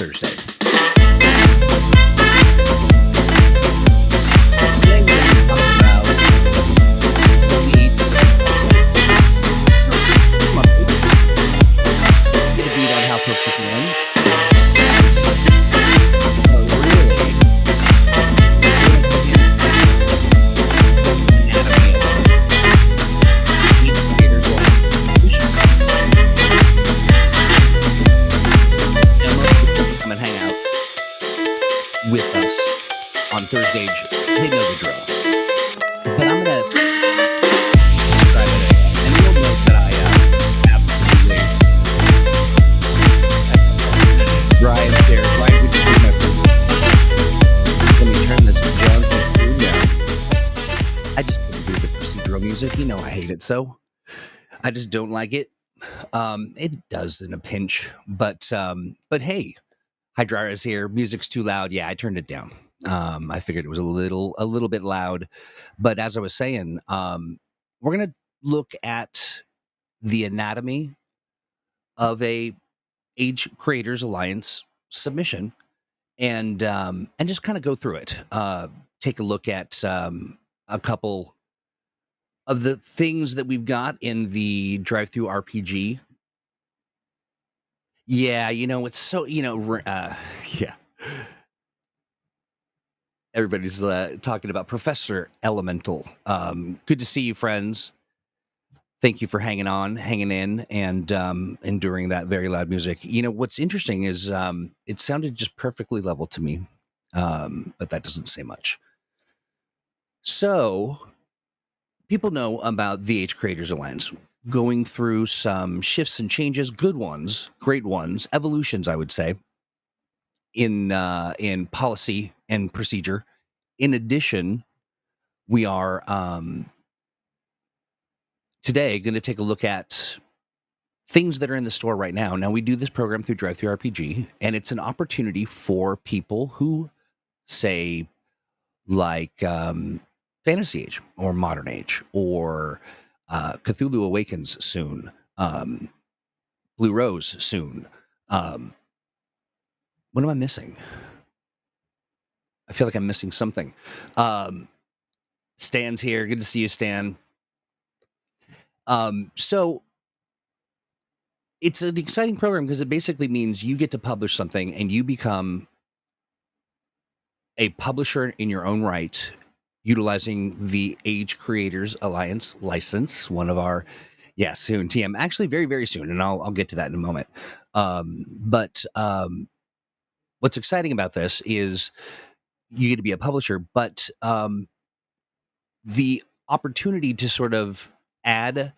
Thursday. Today we're going to talk about get a beat on how folks are doing. Come and hang out with us on ThursdAGE. They know the drill. But I'm going to describe it, and you'll note that I absolutely Brian's here. Brian, good to see you, my friend. Let me turn this junk down. I just couldn't do the procedural music. You know I hate it, so I just don't like it. It does in a pinch, but hey, Hydrara's here. Music's too loud. Yeah, I turned it down. I figured it was a little bit loud, but as I was saying, we're gonna look at the anatomy of a Age Creators Alliance submission, and just kind of go through it. Take a look at a couple of the things that we've got in the drive-through RPG. Yeah, it's so yeah. Everybody's talking about Professor Elemental. Good to see you, friends. Thank you for hanging in, and enduring that very loud music. What's interesting is it sounded just perfectly level to me, but that doesn't say much. So, people know about the Age Creators Alliance, going through some shifts and changes, good ones, great ones, evolutions, I would say, in policy and procedure. In addition, we are today going to take a look at things that are in the store right now. Now, we do this program through Drive-Thru RPG, and it's an opportunity for people who say, like Fantasy Age or Modern Age or Cthulhu Awakens soon, Blue Rose soon. What am I missing? I feel like I'm missing something. Stan's here. Good to see you, Stan. So it's an exciting program because it basically means you get to publish something and you become a publisher in your own right, utilizing the Age Creators Alliance license, one of our, soon, TM, actually very, very soon, and I'll get to that in a moment. But what's exciting about this is you get to be a publisher, but the opportunity to sort of add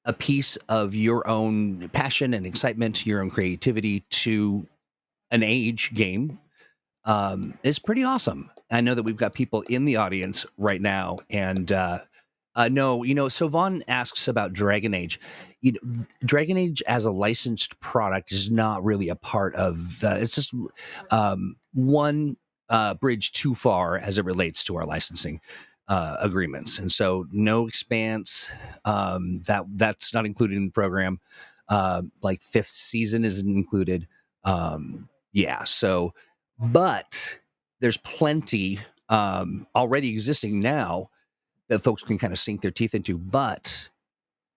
a piece of your own passion and excitement, your own creativity to an Age game is pretty awesome. I know that we've got people in the audience right now, and so Vaughn asks about Dragon Age. Dragon Age as a licensed product is not really a part of. It's just one bridge too far as it relates to our licensing agreements, and so no expanse. That's not included in the program. Like 5th season isn't included. So, but there's plenty already existing now that folks can kind of sink their teeth into, but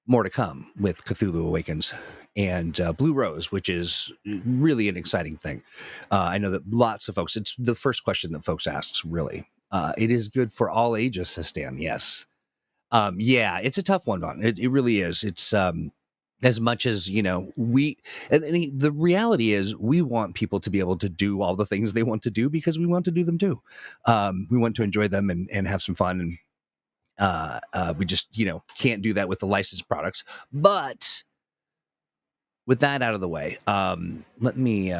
more to come with Cthulhu Awakens and Blue Rose, which is really an exciting thing. I know that lots of folks, it's the first question that folks ask, really. It is good for all ages, says Stan. Yes. It's a tough one, Don. It really is. It's as much as, the reality is we want people to be able to do all the things they want to do because we want to do them too. We want to enjoy them and have some fun, and we just, can't do that with the licensed products. But with that out of the way, let me,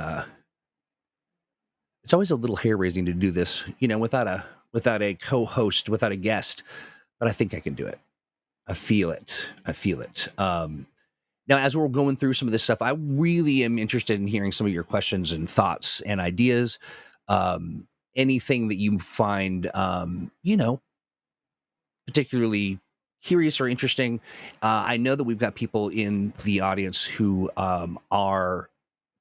it's always a little hair raising to do this, without a co-host, without a guest, but I think I can do it. I feel it. Now, as we're going through some of this stuff, I really am interested in hearing some of your questions and thoughts and ideas. Anything that you find, particularly curious or interesting. I know that we've got people in the audience who are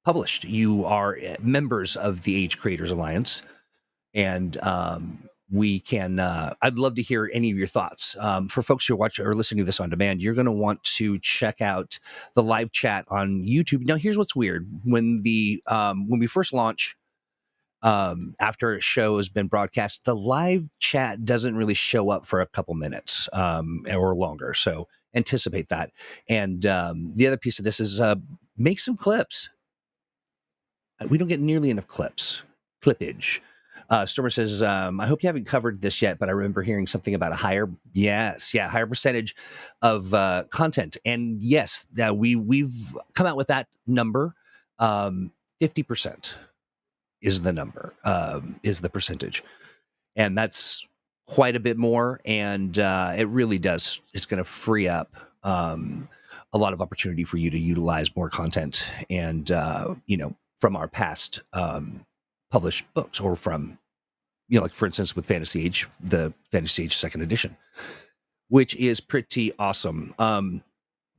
published. You are members of the Age Creators Alliance, and we can. I'd love to hear any of your thoughts. For folks who are watching or listening to this on demand, you're going to want to check out the live chat on YouTube. Now, here's what's weird: when we first launch, after a show has been broadcast, the live chat doesn't really show up for a couple minutes or longer. So anticipate that. And the other piece of this is make some clips. We don't get nearly enough clippage. Stormer says, I hope you haven't covered this yet, but I remember hearing something about a higher percentage of content. And yes, we've come out with that number. 50% is the number, is the percentage. And that's quite a bit more. And it really it's going to free up a lot of opportunity for you to utilize more content and, from our past published books, or from, like for instance, with Fantasy Age, the Fantasy Age 2nd edition, which is pretty awesome.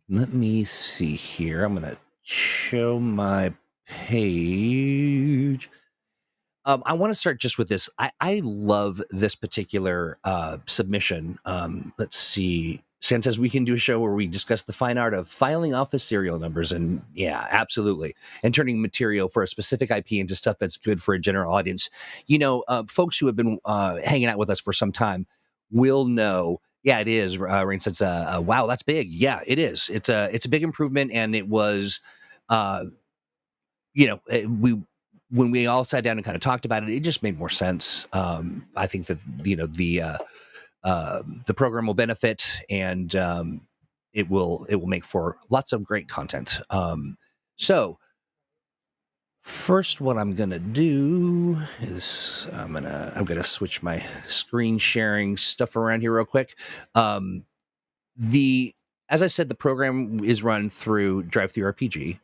Let me see here. I'm going to show my page. I want to start just with this. I love this particular submission. Let's see. Sam says we can do a show where we discuss the fine art of filing off the serial numbers. And yeah, absolutely. And turning material for a specific IP into stuff that's good for a general audience. Folks who have been hanging out with us for some time will know. Yeah, it is. Rain says, wow, that's big. Yeah, it is. It's a big improvement. And it was, when we all sat down and kind of talked about it, it just made more sense. I think that the program will benefit, and it will make for lots of great content. So first, what I'm gonna do is I'm gonna switch my screen sharing stuff around here real quick. As I said, the program is run through DriveThruRPG,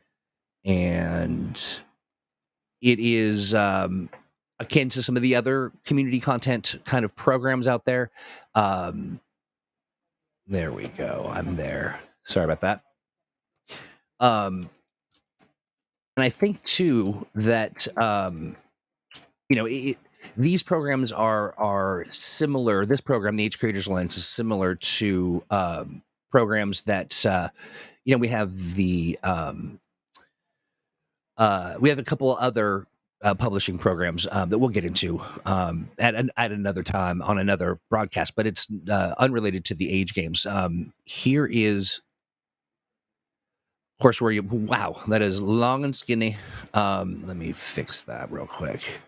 and it is akin to some of the other community content kind of programs out there. There we go. I'm there. Sorry about that. And I think too that these programs are similar. This program, the Age Creators Alliance, is similar to programs that we have we have a couple other publishing programs that we'll get into at another time on another broadcast, but it's unrelated to the Age games. Here is, of course, wow, that is long and skinny. Let me fix that real quick.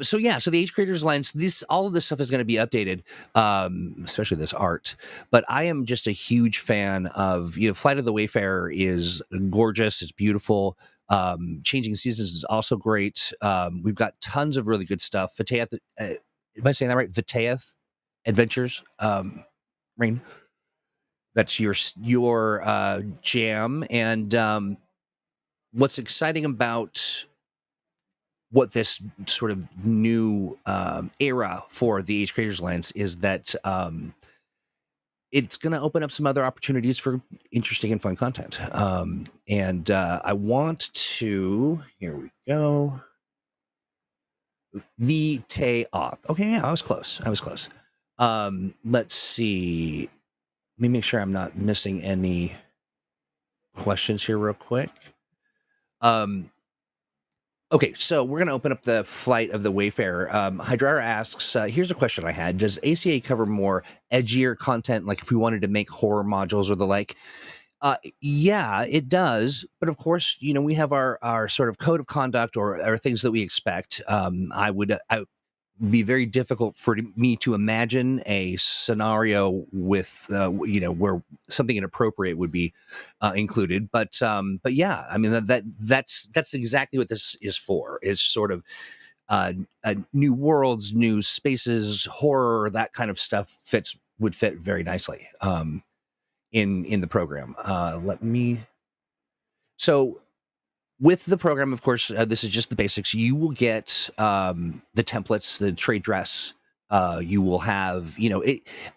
So the Age Creators Alliance, all of this stuff is going to be updated, especially this art. But I am just a huge fan of, Flight of the Wayfarer is gorgeous. It's beautiful. Changing Seasons is also great. We've got tons of really good stuff. Vitaeth, am I saying that right? Vitaeth Adventures, Rain. That's your jam. And what's exciting about what this sort of new era for the Age Creators Alliance is that it's going to open up some other opportunities for interesting and fun content. And I want to, here we go. Vitaeth. Okay, yeah, I was close. Let's see. Let me make sure I'm not missing any questions here real quick. Okay, so we're going to open up the Flight of the Wayfarer. Hydrara asks, here's a question I had. Does ACA cover more edgier content, like if we wanted to make horror modules or the like? Yeah, it does. But of course, we have our sort of code of conduct or things that we expect. I would be very difficult for me to imagine a scenario with, where something inappropriate would be included. But yeah, I mean, that's exactly what this is for, is sort of new worlds, new spaces, horror, that kind of stuff would fit very nicely in the program. So with the program, of course, this is just the basics. You will get the templates, the trade dress You will have,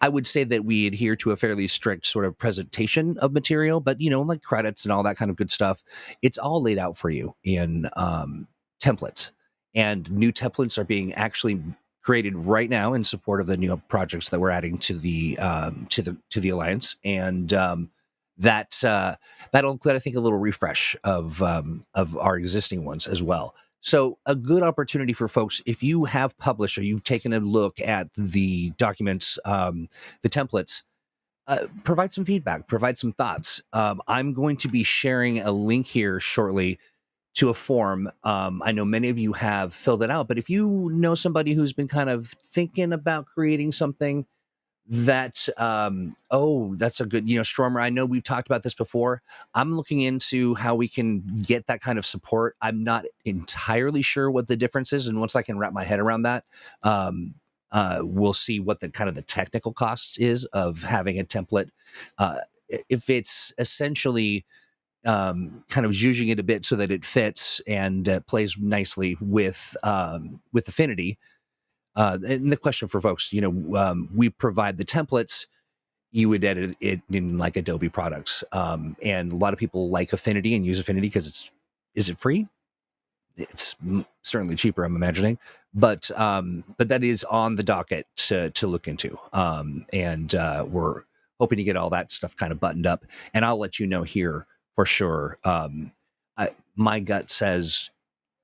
I would say that we adhere to a fairly strict sort of presentation of material, but, like credits and all that kind of good stuff, it's all laid out for you in templates. And new templates are being actually created right now in support of the new projects that we're adding to the alliance, and that'll include, I think, a little refresh of our existing ones as well. So a good opportunity for folks, if you have published or you've taken a look at the documents, the templates, provide some feedback, provide some thoughts. I'm going to be sharing a link here shortly to a form. I know many of you have filled it out, but if you know somebody who's been kind of thinking about creating something that, that's a good, Stromer, I know we've talked about this before. I'm looking into how we can get that kind of support. I'm not entirely sure what the difference is, and once I can wrap my head around that, we'll see what the kind of the technical cost is of having a template. If it's essentially kind of zhuzhing it a bit so that it fits and plays nicely with Affinity. And the question for folks, we provide the templates. You would edit it in like Adobe products, and a lot of people like Affinity and use Affinity because is it free? It's certainly cheaper, I'm imagining, but that is on the docket to look into, and we're hoping to get all that stuff kind of buttoned up, and I'll let you know here for sure. My gut says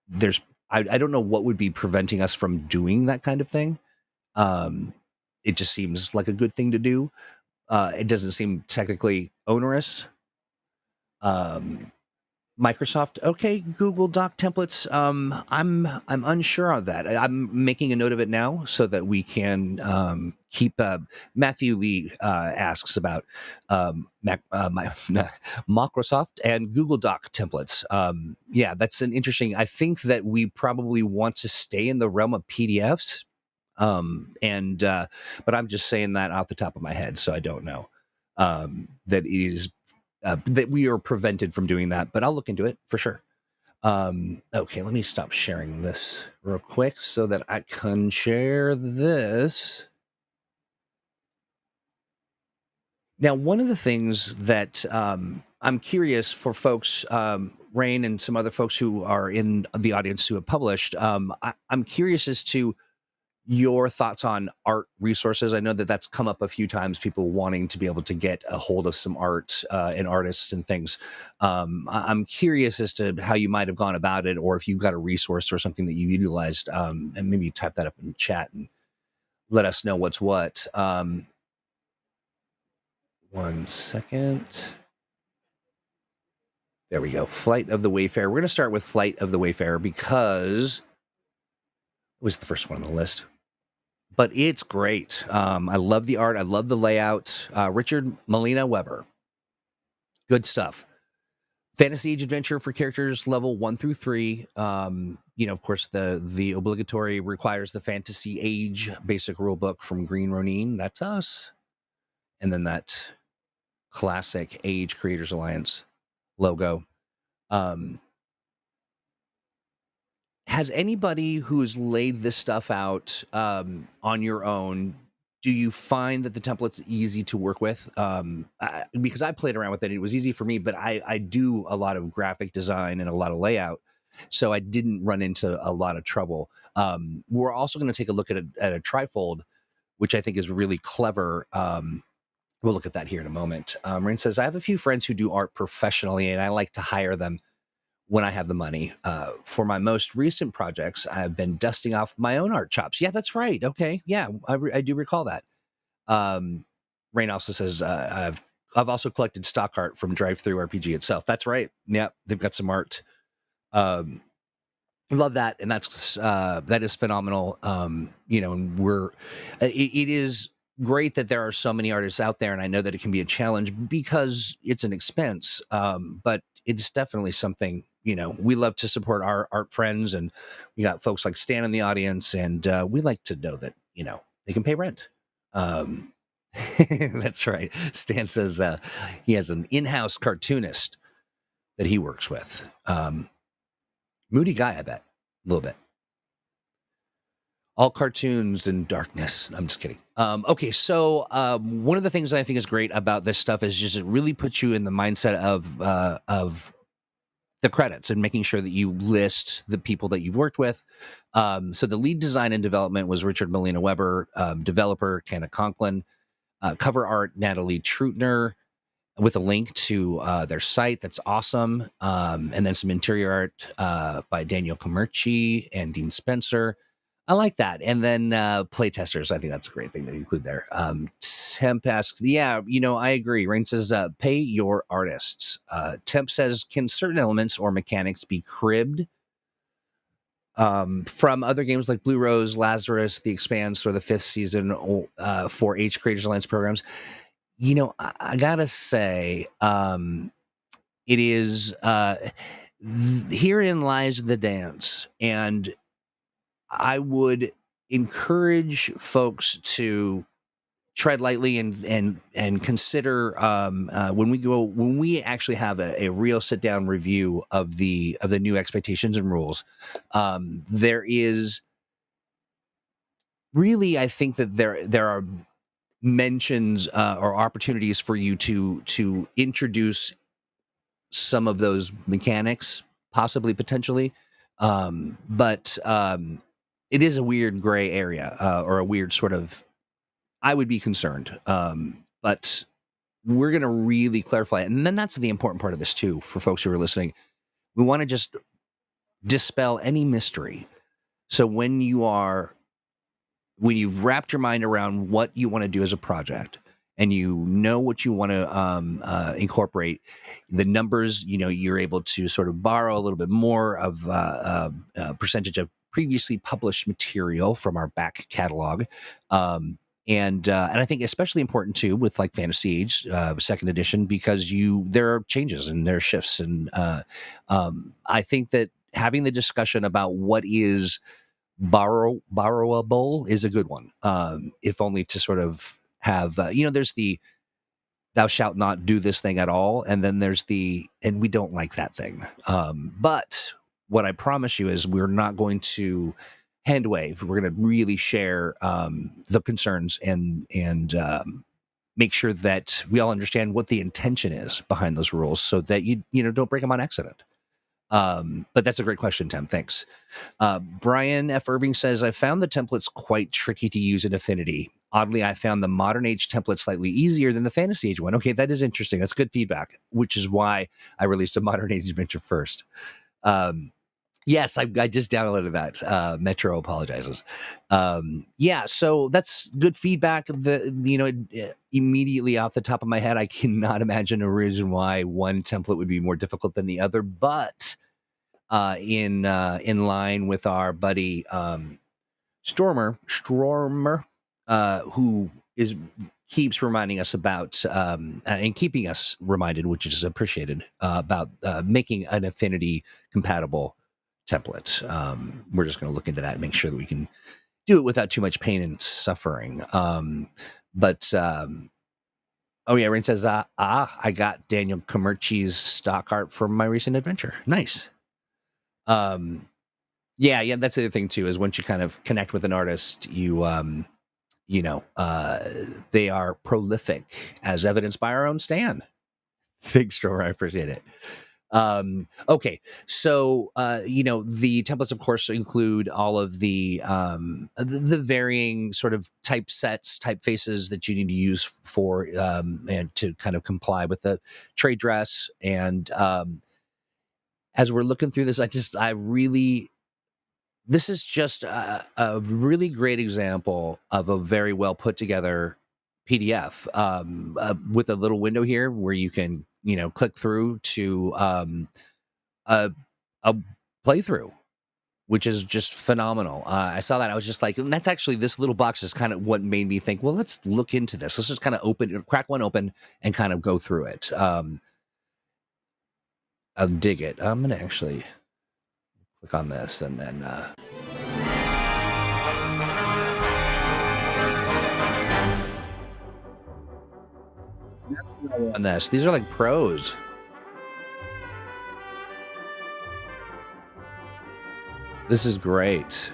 there's I don't know what would be preventing us from doing that kind of thing. It just seems like a good thing to do. It doesn't seem technically onerous. Microsoft, okay, Google Doc templates. I'm unsure on that. I'm making a note of it now so that we can keep. Matthew Lee asks about Microsoft and Google Doc templates. Yeah, that's an interesting. I think that we probably want to stay in the realm of PDFs. But I'm just saying that off the top of my head, so I don't know. That is that we are prevented from doing that, but I'll look into it for sure. Okay, let me stop sharing this real quick so that I can share this. Now, one of the things that I'm curious for folks, Rain and some other folks who are in the audience who have published, I'm curious as to your thoughts on art resources. I know that that's come up a few times, people wanting to be able to get a hold of some art and artists and things. I'm curious as to how you might have gone about it, or if you've got a resource or something that you utilized, and maybe type that up in the chat and let us know what's what. 1 second. There we go. Flight of the Wayfarer. We're going to start with Flight of the Wayfarer because it was the first one on the list. But it's great. I love the art. I love the layout. Richard Molina Weber. Good stuff. Fantasy Age adventure for characters level 1 through 3. Of course, the obligatory requires the Fantasy Age basic rule book from Green Ronin. That's us. And then that classic Age Creators Alliance logo. Has anybody who's laid this stuff out on your own, do you find that the template's easy to work with? Because I played around with it, it was easy for me, but I do a lot of graphic design and a lot of layout, so I didn't run into a lot of trouble. We're also going to take a look at a trifold, which I think is really clever. We'll look at that here in a moment. Rain says, I have a few friends who do art professionally, and I like to hire them when I have the money. For my most recent projects, I've been dusting off my own art chops. Yeah, that's right. Okay. Yeah, I do recall that. Rain also says, I've also collected stock art from Drive-Thru RPG itself. That's right. Yeah, they've got some art. Love that, and that is phenomenal. And it is great that there are so many artists out there, and I know that it can be a challenge because it's an expense. But it's definitely something, we love to support our art friends, and we got folks like Stan in the audience, and we like to know that, they can pay rent. That's right. Stan says he has an in-house cartoonist that he works with. Moody guy, I bet. A little bit. All cartoons and darkness. I'm just kidding. Okay, so one of the things I think is great about this stuff is just it really puts you in the mindset of the credits and making sure that you list the people that you've worked with. So the lead design and development was Richard Molina Weber, developer Kenna Conklin, cover art Natalie Trutner, with a link to their site. That's awesome. And then some interior art by Daniel Comerci and Dean Spencer. I like that. And then playtesters. I think that's a great thing to include there. Temp asks, yeah, I agree. Rain says, pay your artists. Temp says, can certain elements or mechanics be cribbed from other games like Blue Rose, Lazarus, The Expanse, or the fifth season for Age Creators Alliance programs? I gotta say, it is herein lies the dance, and I would encourage folks to tread lightly and consider when we actually have a real sit down review of the new expectations and rules. There is really, I think that there are mentions or opportunities for you to introduce some of those mechanics, possibly potentially, but it is a weird gray area or a weird sort of. I would be concerned, but we're going to really clarify it, and then that's the important part of this too for folks who are listening. We want to just dispel any mystery. So when you've wrapped your mind around what you want to do as a project and you know what you want to incorporate, the numbers, you're able to sort of borrow a little bit more of a percentage of previously published material from our back catalog. And I think especially important too with like Fantasy Age second edition, because there are changes and there are shifts. And I think that having the discussion about what is borrowable is a good one, if only to sort of have there's the thou shalt not do this thing at all, and then there's and we don't like that thing, but what I promise you is we're not going to hand wave. We're going to really share the concerns and make sure that we all understand what the intention is behind those rules, so that you don't break them on accident. But that's a great question, Tim. Thanks. Brian F. Irving says, I found the templates quite tricky to use in Affinity. Oddly, I found the Modern Age template slightly easier than the Fantasy Age one. Okay, that is interesting. That's good feedback, which is why I released a Modern Age adventure first. Yes, I just downloaded that. Metro apologizes. Yeah, so that's good feedback. Immediately off the top of my head, I cannot imagine a reason why one template would be more difficult than the other. But in line with our buddy Stormer, who keeps reminding us about and keeping us reminded, which is appreciated, about making an Affinity compatible template. We're just going to look into that and make sure that we can do it without too much pain and suffering. But oh yeah, Rain says, I got Daniel Comerci's stock art from my recent adventure. Nice. Yeah, that's the other thing too, is once you kind of connect with an artist, they are prolific, as evidenced by our own Stan. Thanks, Stromer, I appreciate it. Okay, so the templates, of course, include all of the varying sort of typefaces that you need to use for and to kind of comply with the trade dress. And as we're looking through this, this is just a really great example of a very well put together PDF with a little window here where you can click through to a playthrough, which is just phenomenal. I saw that, I was just like, and that's actually, this little box is kind of what made me think, well, let's look into this. Let's just kind of crack one open and kind of go through it. I'll dig it. I'm gonna actually click on this and then on this. These are like pros. This is great.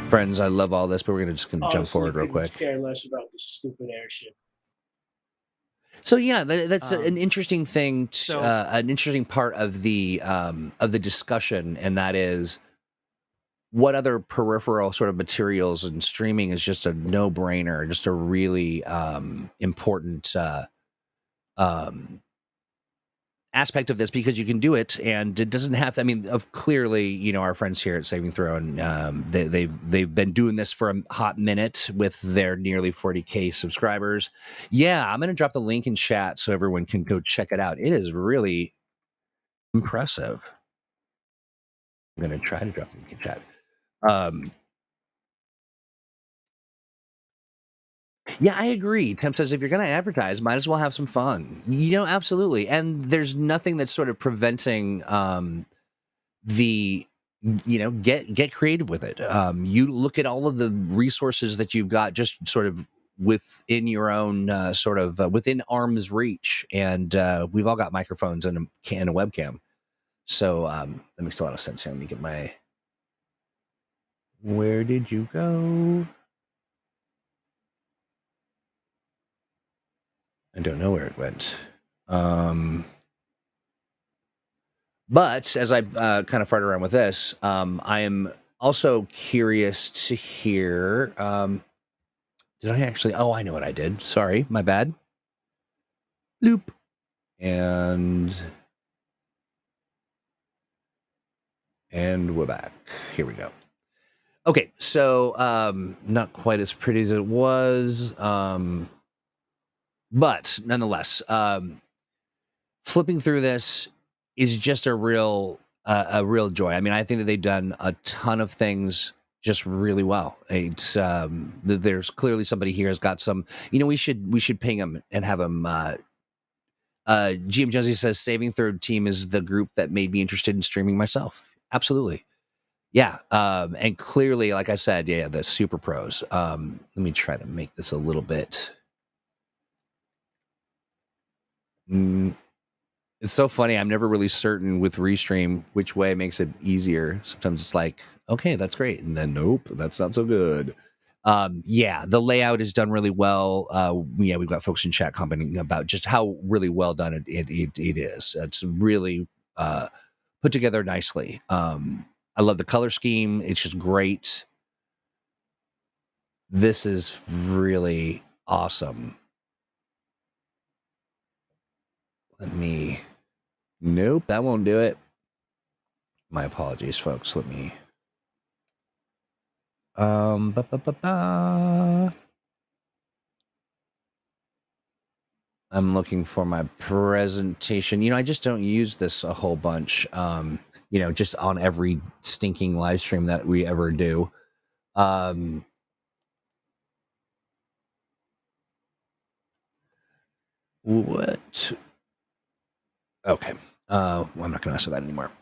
Friends, I love all this, but we're just going to jump Honestly, forward real couldn't quick. care less about the stupid airship. So yeah, that's an interesting thing, so- an interesting part of the discussion, and that is what other peripheral sort of materials and streaming is just a no-brainer, just a really important aspect of this, because you can do it and it doesn't have to. I mean, clearly, our friends here at Saving Throw, and they've been doing this for a hot minute with their nearly 40K subscribers. Yeah, I'm gonna drop the link in chat so everyone can go check it out. It is really impressive. I'm gonna try to drop the link in chat. Yeah, I agree. Temp says if you're going to advertise, might as well have some fun. Absolutely. And there's nothing that's sort of preventing get creative with it. You look at all of the resources that you've got just sort of within your own within arm's reach. And we've all got microphones and a webcam. So that makes a lot of sense here. Let me get my... Where did you go? I don't know where it went. But as I kind of fart around with this, I am also curious to hear. Did I actually? Oh, I know what I did. Sorry, my bad. Loop. And we're back. Here we go. Okay, so not quite as pretty as it was, but nonetheless, flipping through this is just a real joy. I mean, I think that they've done a ton of things just really well. It's there's clearly somebody here has got some. We should ping them and have them. GM Jonesy says Saving Third Team is the group that made me interested in streaming myself. Absolutely, yeah. And clearly, like I said, yeah, the super pros. Let me try to make this a little bit. It's so funny. I'm never really certain with Restream which way makes it easier. Sometimes it's like, okay, that's great. And then, nope, that's not so good. Yeah, the layout is done really well. We've got folks in chat commenting about just how really well done it is. It's really put together nicely. I love the color scheme. It's just great. This is really awesome. Nope, that won't do it. My apologies, folks. Let me... I'm looking for my presentation. I just don't use this a whole bunch, just on every stinking live stream that we ever do. What? Okay. I'm not going to mess with that anymore.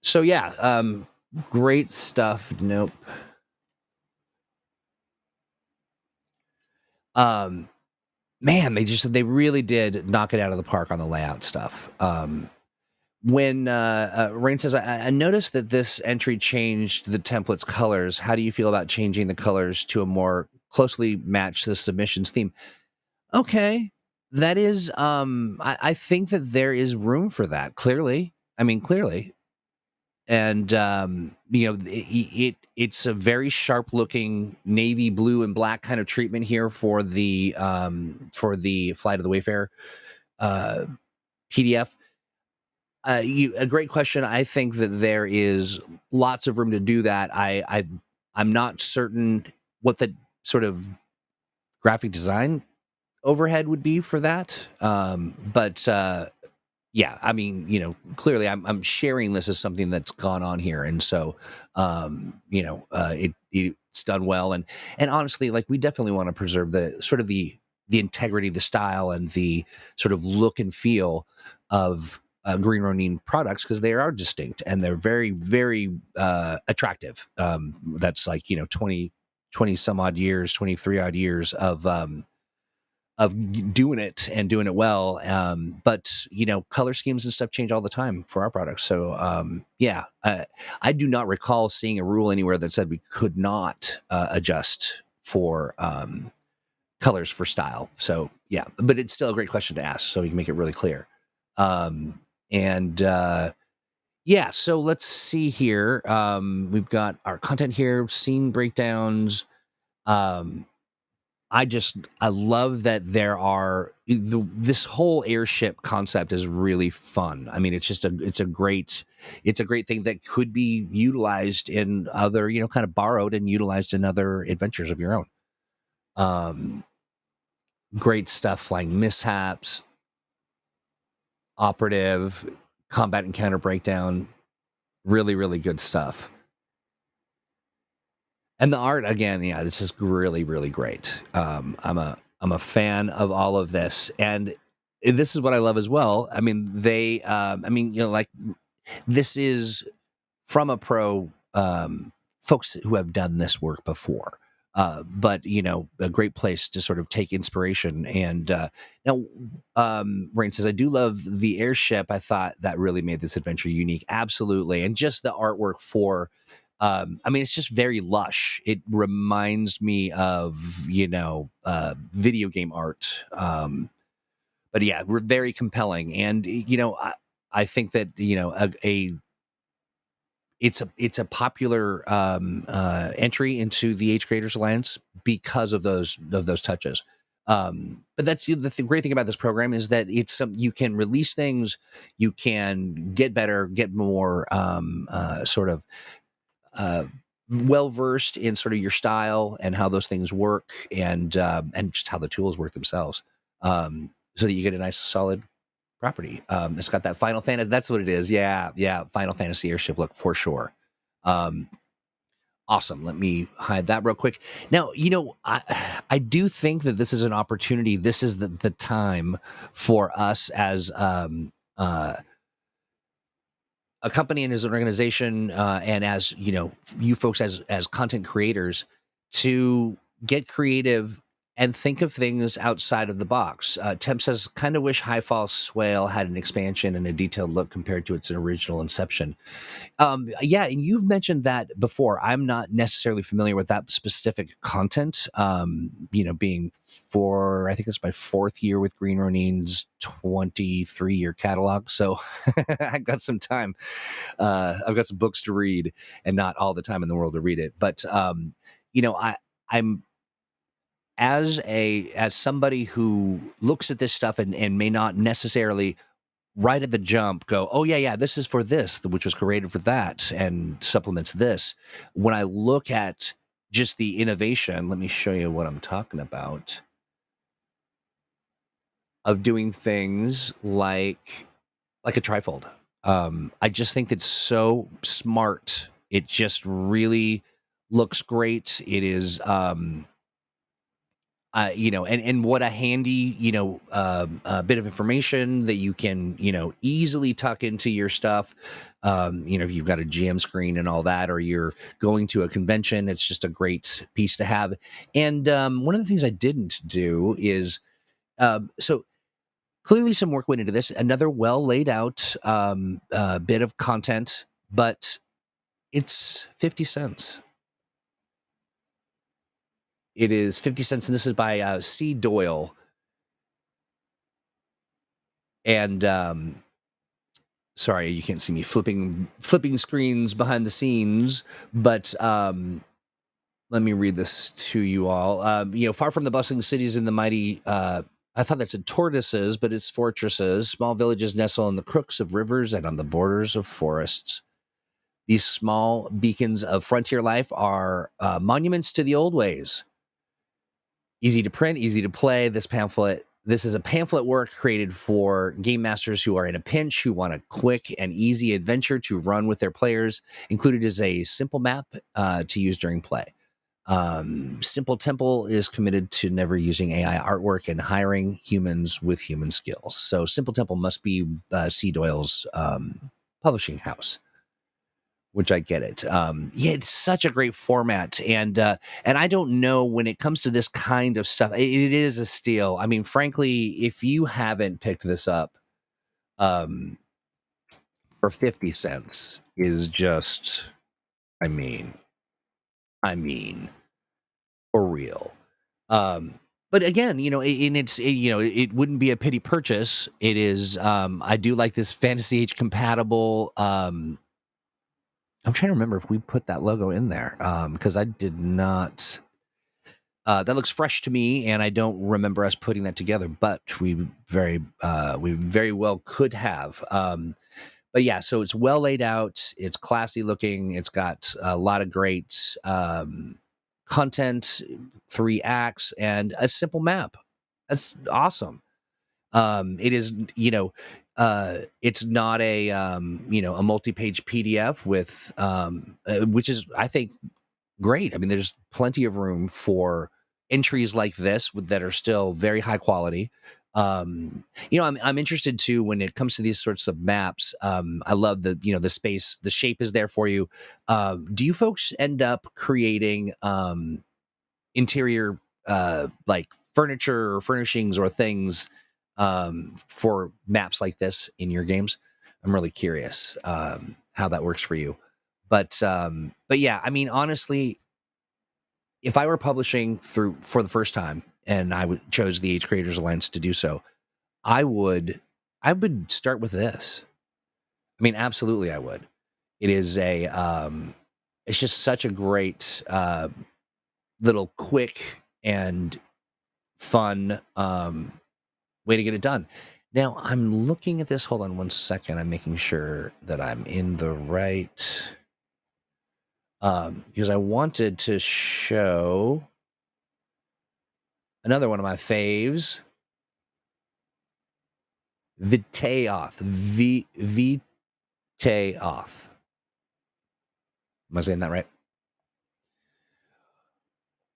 So, yeah, great stuff. Nope. Man, they really did knock it out of the park on the layout stuff. When Rain says, I noticed that this entry changed the template's colors. How do you feel about changing the colors to a more closely match the submissions theme? Okay. That is, I think that there is room for that. Clearly. And, it's a very sharp looking navy blue and black kind of treatment here for the Flight of the Wayfarer PDF. A great question. I think that there is lots of room to do that. I'm not certain what the sort of graphic design overhead would be for that. But yeah, I mean, clearly I'm sharing this as something that's gone on here. And so, it's done well. And honestly, like, we definitely want to preserve the sort of the integrity, the style, and the sort of look and feel of Green Ronin products, because they are distinct and they're very, very attractive. That's like, 20 some odd years, 23 odd years of doing it and doing it well. But color schemes and stuff change all the time for our products. So yeah, I do not recall seeing a rule anywhere that said we could not adjust for colors for style. So yeah, but it's still a great question to ask, so you can make it really clear. And yeah, so let's see here. We've got our content here, scene breakdowns. Um, I love that there are this whole airship concept is really fun. I mean, it's a great thing that could be utilized in other, kind of borrowed and utilized in other adventures of your own. Great stuff, flying mishaps, operative, combat encounter breakdown, really, really good stuff. And the art, again, yeah, this is really, really great. I'm a fan of all of this, and this is what I love as well. I mean, like this is from a pro, folks who have done this work before. But a great place to sort of take inspiration. And now, Rain says, I do love the airship. I thought that really made this adventure unique. Absolutely, and just the artwork for. I mean, it's just very lush. It reminds me of video game art. But yeah, we're very compelling, and I think that it's a popular entry into the Age Creators Alliance because of those touches. But that's the great thing about this program is that you can release things, you can get better, get more sort of well versed in sort of your style and how those things work, and just how the tools work themselves, so that you get a nice solid property. It's got that Final Fantasy. That's what it is. Yeah, Final Fantasy airship look for sure. Awesome. Let me hide that real quick. Now, I do think that this is an opportunity. This is the time for us as a company and as an organization, and as you folks as content creators, to get creative and think of things outside of the box. Temp says, kind of wish Highfall Swale had an expansion and a detailed look compared to its original inception. Yeah, and you've mentioned that before. I'm not necessarily familiar with that specific content. Being I think it's my 4th year with Green Ronin's 23-year catalog. So I got some time. I've got some books to read, and not all the time in the world to read it. But I'm as somebody who looks at this stuff and may not necessarily right at the jump go, oh yeah, this is for this, which was created for that, and supplements this. When I look at just the innovation, let me show you what I'm talking about, of doing things like a trifold. I just think it's so smart. It just really looks great. It is and what a handy, bit of information that you can, easily tuck into your stuff. If you've got a GM screen and all that, or you're going to a convention, it's just a great piece to have. And one of the things I didn't do is, so clearly some work went into this. Another well laid out bit of content, but it's 50 cents. It is 50 cents, and this is by C. Doyle. And sorry, you can't see me flipping screens behind the scenes, but let me read this to you all. Far from the bustling cities and the mighty, I thought that said tortoises, but it's fortresses. Small villages nestle in the crooks of rivers and on the borders of forests. These small beacons of frontier life are monuments to the old ways. Easy to print, easy to play. This is a pamphlet work created for game masters who are in a pinch, who want a quick and easy adventure to run with their players. Included is a simple map to use during play. Simple Temple is committed to never using AI artwork and hiring humans with human skills. So Simple Temple must be C. Doyle's publishing house, which I get it. Yeah, it's such a great format, and I don't know when it comes to this kind of stuff, it is a steal. I mean, frankly, if you haven't picked this up, um, for 50 cents is just, I mean, I mean, for real. Um, but again, and it wouldn't be a pity purchase. It is. I do like this Fantasy Age compatible. I'm trying to remember if we put that logo in there, because I did not. That looks fresh to me, and I don't remember us putting that together. But we very well could have. But yeah, so it's well laid out. It's classy looking. It's got a lot of great content, 3 acts, and a simple map. That's awesome. It is, it's not a multi-page PDF with, which is, I think, great. I mean, there's plenty of room for entries like this that are still very high quality. I'm interested too when it comes to these sorts of maps. I love the space, the shape is there for you. Do you folks end up creating interior like furniture or furnishings or things for maps like this in your games? I'm really curious how that works for you. But yeah, I mean, honestly, if I were publishing for the first time and chose the Age Creators Alliance to do so, I would start with this. I mean, absolutely, I would. It is it's just such a great little quick and fun way to get it done. Now I'm looking at this. Hold on one second. I'm making sure that I'm in the right, because I wanted to show another one of my faves, Vitaeoth. Vitaeoth. Am I saying that right?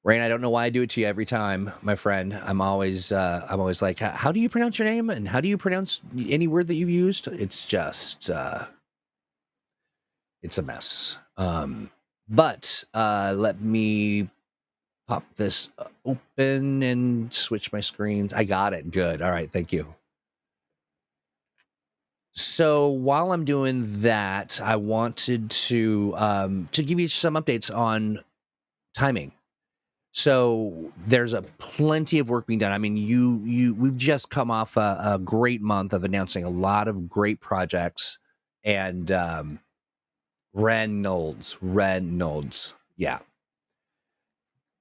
Rain, I don't know why I do it to you every time, my friend. I'm always like, how do you pronounce your name, and how do you pronounce any word that you've used? It's just, it's a mess. But let me pop this open and switch my screens. I got it. Good. All right. Thank you. So while I'm doing that, I wanted to give you some updates on timing. So there's a plenty of work being done. I mean, we've just come off a great month of announcing a lot of great projects, and Reynolds, yeah,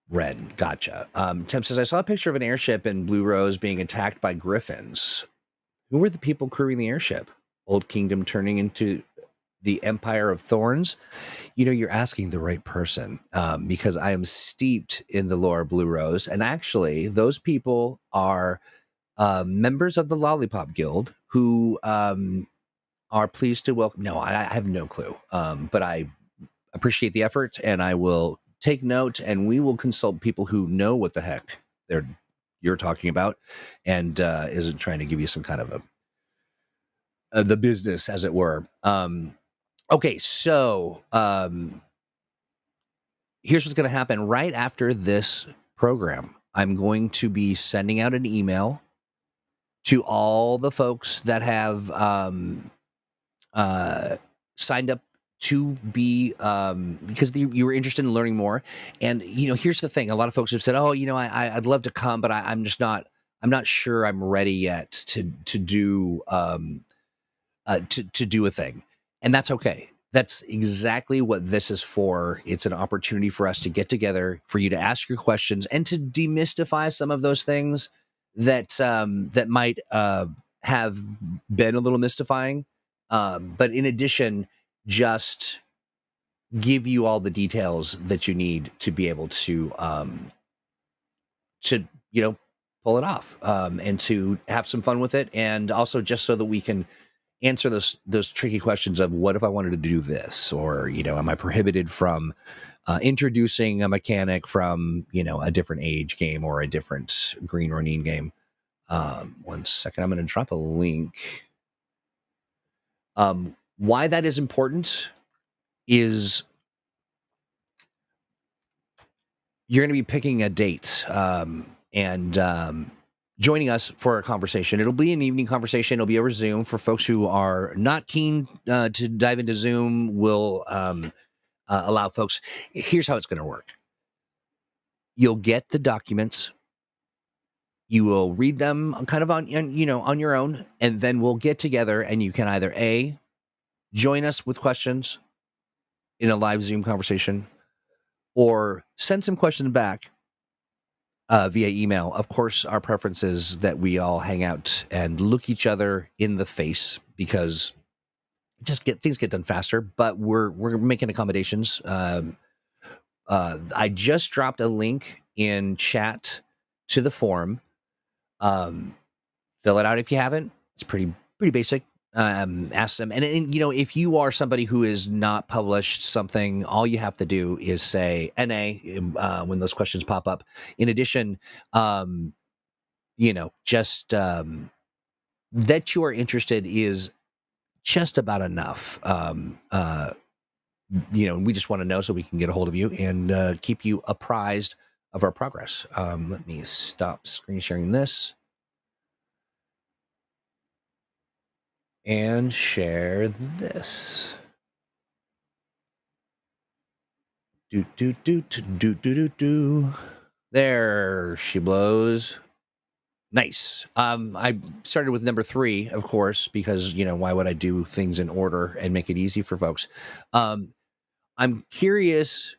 Ren, gotcha. Tim says, I saw a picture of an airship in Blue Rose being attacked by griffins. Who were the people crewing the airship? Old Kingdom turning into the Empire of Thorns? You're asking the right person, because I am steeped in the lore of Blue Rose. And actually, those people are members of the Lollipop Guild who are pleased to welcome. No, I have no clue, but I appreciate the effort, and I will take note, and we will consult people who know what the heck you're talking about, and isn't trying to give you some kind of the business, as it were. Okay, so here's what's going to happen right after this program. I'm going to be sending out an email to all the folks that have signed up to be, because you were interested in learning more. And here's the thing: a lot of folks have said, "Oh, I'd love to come, but I'm just not. I'm not sure I'm ready yet to do to do a thing," and that's okay. That's exactly what this is for. It's an opportunity for us to get together, for you to ask your questions, and to demystify some of those things that might have been a little mystifying. But in addition, just give you all the details that you need to be able to pull it off, and to have some fun with it, and also just so that we can answer those tricky questions of, what if I wanted to do this, or am I prohibited from introducing a mechanic from a different age game or a different Green Ronin game. One second, I'm going to drop a link. Why that is important is you're going to be picking a date and joining us for a conversation. It'll be an evening conversation. It'll be over Zoom. For folks who are not keen to dive into Zoom, we'll allow folks. Here's how it's going to work. You'll get the documents. You will read them kind of on your own, and then we'll get together and you can either A, join us with questions in a live Zoom conversation, or send some questions back via email. Of course, our preference is that we all hang out and look each other in the face because things get done faster. But we're making accommodations. I just dropped a link in chat to the forum. Fill it out if you haven't. It's pretty basic. Ask them, and if you are somebody who is not published something, all you have to do is say NA when those questions pop up. In addition, just that you are interested is just about enough. We just want to know so we can get a hold of you and keep you apprised of our progress. Let me stop screen sharing this and share this. There she blows. Nice. I started with number 3, of course, because why would I do things in order and make it easy for folks? I'm curious,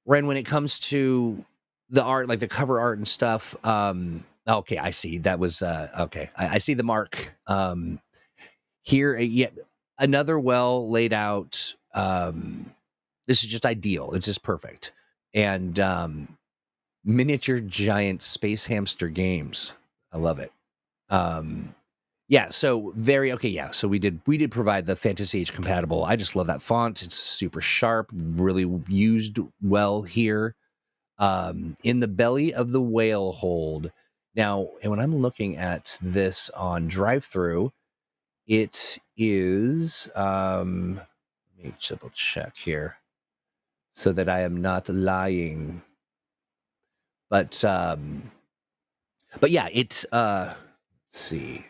Ren, when it comes to the art, like the cover art and stuff. Okay, I see. That was okay. I see the mark. Here, yet another well laid out. This is just ideal. It's just perfect. And miniature giant space hamster games. I love it. Yeah, so so we did provide the Fantasy Age compatible. I just love that font. It's super sharp, really used well here. In the belly of the whale hold. Now, and when I'm looking at this on drive-through, it is let me double check here so that I am not lying. But yeah, it's let's see.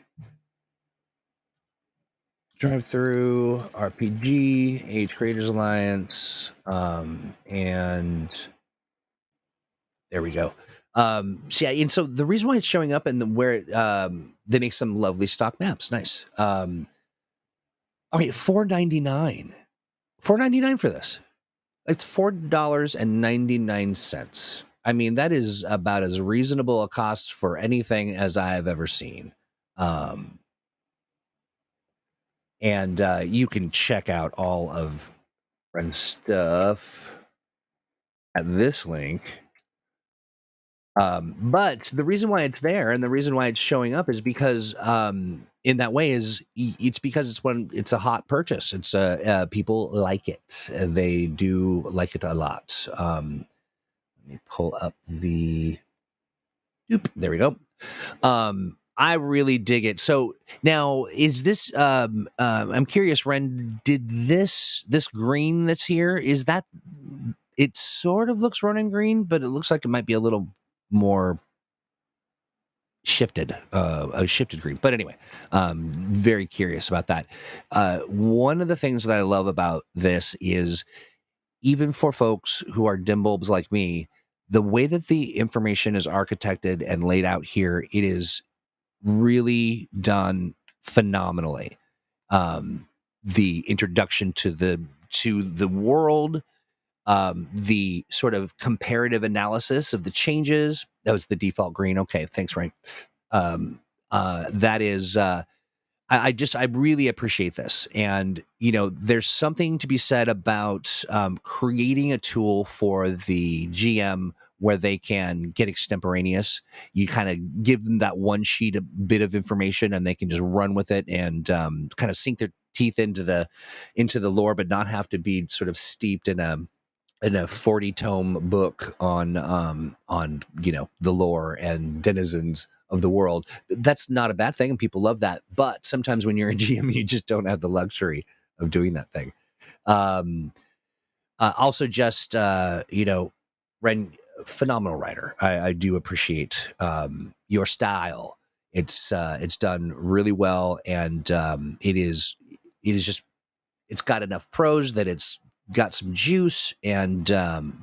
Drive-through, RPG, Age Creators Alliance, and there we go. So yeah, and so the reason why it's showing up and where they make some lovely stock maps, nice. Okay, $4.99, $4.99 for this. It's $4.99. I mean, that is about as reasonable a cost for anything as I have ever seen. And you can check out all of Ren's stuff at this link. But the reason why it's there and the reason why it's showing up is because in that way it's because it's a hot purchase. It's people like it. They do like it a lot. Let me pull up there we go. I really dig it. So now is this I'm curious, Ren, did this green that's here, is that it sort of looks Ronin green, but it looks like it might be a little more shifted, a shifted green. But anyway, very curious about that. One of the things that I love about this is even for folks who are dim bulbs like me, the way that the information is architected and laid out here, it is really done phenomenally. The introduction to the world, the sort of comparative analysis of the changes. That was the default green. Okay, thanks, Ryan. That is I really appreciate this. And, there's something to be said about creating a tool for the GM where they can get extemporaneous. You kind of give them that one sheet, a bit of information, and they can just run with it and kind of sink their teeth into the lore, but not have to be sort of steeped in a 40-tome book on the lore and denizens of the world. That's not a bad thing, and people love that. But sometimes when you're a GM, you just don't have the luxury of doing that thing. Also, just Ren, phenomenal writer. I do appreciate your style. It's done really well, and it is just it's got enough prose that it's got some juice, and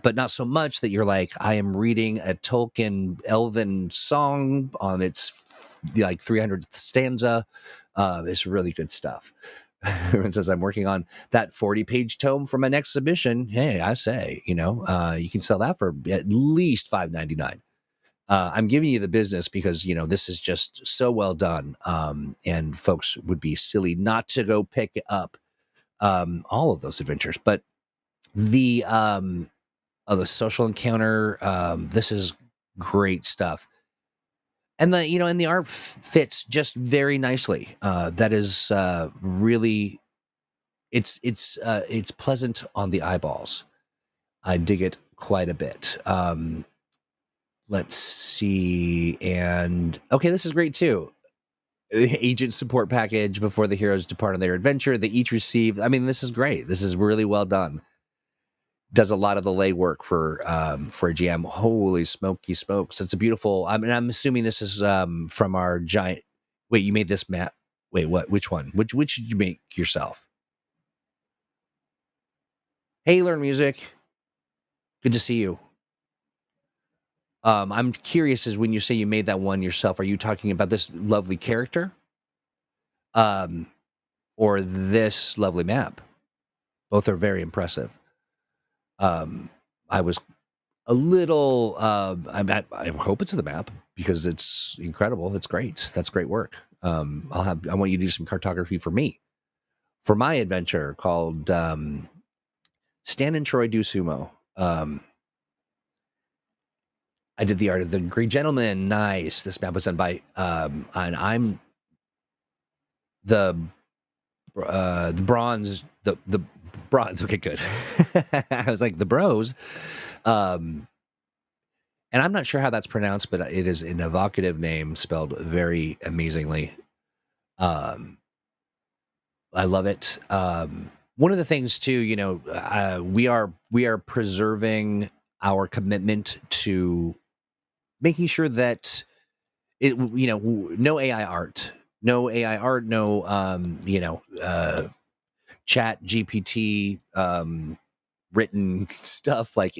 but not so much that you're like, I am reading a Tolkien elven song on its like 300th stanza. It's really good stuff. Everyone says I'm working on that 40-page tome for my next submission. Hey, I say, you can sell that for at least $5.99. I'm giving you the business because this is just so well done, and folks would be silly not to go pick up all of those adventures. But the the social encounter, this is great stuff, and the art fits just very nicely. That is really it's pleasant on the eyeballs. I dig it quite a bit. Let's see, and okay, this is great too. Agent support package before the heroes depart on their adventure. They each receive. I mean, this is great. This is really well done. Does a lot of the legwork for a GM. Holy smoky smokes! It's a beautiful. I mean, I'm assuming this is from our giant. Wait, you made this map? Wait, what? Which one? Which did you make yourself? Hey, Learn Music. Good to see you. I'm curious, is when you say you made that one yourself, are you talking about this lovely character, or this lovely map? Both are very impressive. I was a little. I hope it's the map because it's incredible. It's great. That's great work. I want you to do some cartography for me for my adventure called Stan and Troy Do Sumo. I did the art of the Green Gentleman. Nice. This map was done by and I'm the bronze. The bronze. Okay, good. I was like the bros. And I'm not sure how that's pronounced, but it is an evocative name spelled very amazingly. I love it. One of the things too, we are preserving our commitment to making sure that no AI art, no chat GPT written stuff. Like,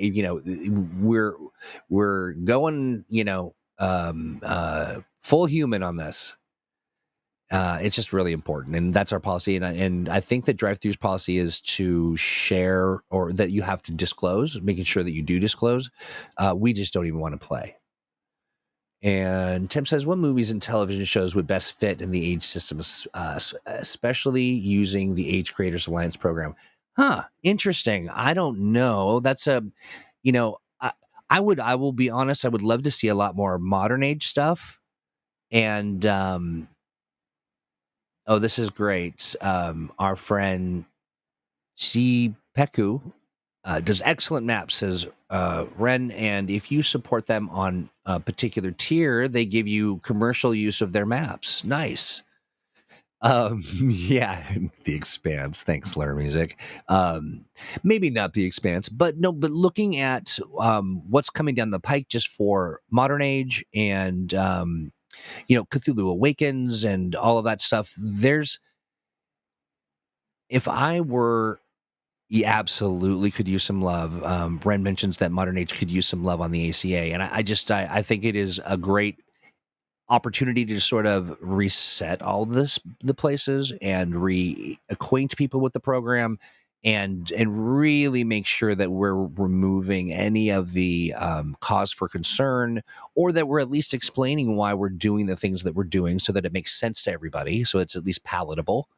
we're going, full human on this. It's just really important, and that's our policy. And I think that drive-through's policy is to share, or that you have to disclose, making sure that you do disclose. We just don't even want to play. And Tim says, what movies and television shows would best fit in the AGE system, especially using the AGE Creators Alliance program? Interesting. I don't know. That's I will be honest, I would love to see a lot more modern age stuff. And oh, this is great. Our friend C. Peku does excellent maps, says Ren, and if you support them on a particular tier, they give you commercial use of their maps. Nice. Yeah, The Expanse. Thanks, Learn Music. Maybe not The Expanse, but looking at what's coming down the pike just for modern age and Cthulhu Awakens and all of that stuff. If I were, you absolutely could use some love. Ren mentions that modern age could use some love on the ACA, and I think it is a great opportunity to sort of reset all the places and reacquaint people with the program, and really make sure that we're removing any of the cause for concern, or that we're at least explaining why we're doing the things that we're doing so that it makes sense to everybody, so it's at least palatable.